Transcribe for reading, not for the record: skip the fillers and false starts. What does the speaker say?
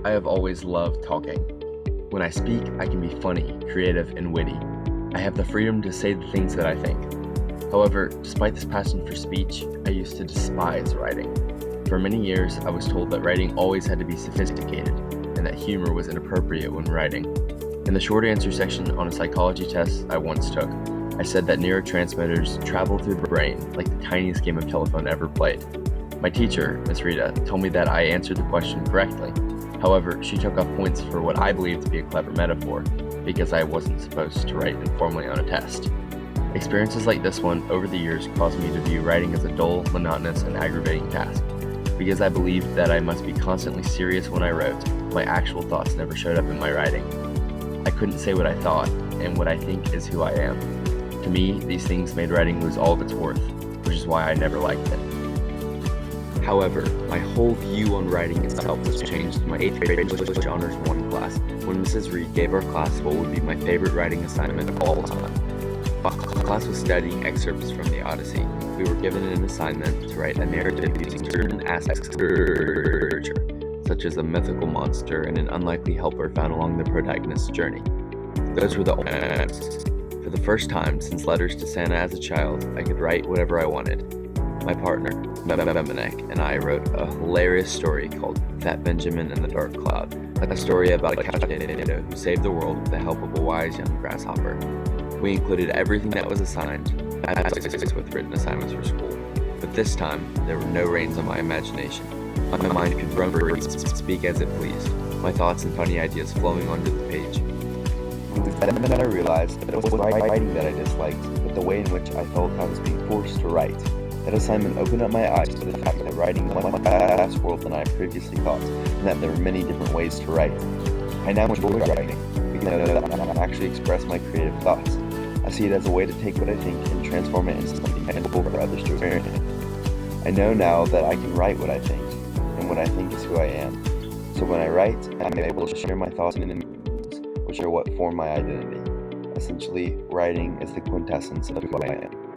I have always loved talking. When I speak, I can be funny, creative, and witty. I have the freedom to say the things that I think. However, despite this passion for speech, I used to despise writing. For many years, I was told that writing always had to be sophisticated, and that humor was inappropriate when writing. In the short answer section on a psychology test I once took, I said that neurotransmitters travel through the brain like the tiniest game of telephone ever played. My teacher, Miss Rita, told me that I answered the question correctly. However, she took off points for what I believed to be a clever metaphor, because I wasn't supposed to write informally on a test. Experiences like this one over the years caused me to view writing as a dull, monotonous, and aggravating task. Because I believed that I must be constantly serious when I wrote, my actual thoughts never showed up in my writing. I couldn't say what I thought, and what I think is who I am. To me, these things made writing lose all of its worth, which is why I never liked it. However, my whole view on writing itself was changed in my 8th grade English Honors 1 class when Mrs. Reed gave our class what would be my favorite writing assignment of all time. While the class was studying excerpts from the Odyssey, we were given an assignment to write a narrative using certain aspects of literature, such as a mythical monster and an unlikely helper found along the protagonist's journey. Those were the only notes. For the first time since letters to Santa as a child, I could write whatever I wanted. My partner, Memenek, and I wrote a hilarious story called Fat Benjamin and the Dark Cloud, a story about a couch potato who saved the world with the help of a wise young grasshopper. We included everything that was assigned, as with written assignments for school, but this time there were no reins on my imagination. My mind could roam free, speak as it pleased, my thoughts and funny ideas flowing onto the page. Then I realized that it was writing that I disliked, but the way in which I felt I was being forced to write. That assignment opened up my eyes to the fact that writing was a much vast world than I previously thought, and that there were many different ways to write. I now enjoy writing, because I know that I can actually express my creative thoughts. I see it as a way to take what I think and transform it into something tangible for others to experience. I know now that I can write what I think, and what I think is who I am. So when I write, I'm able to share my thoughts and emotions, which are what form my identity. Essentially, writing is the quintessence of who I am.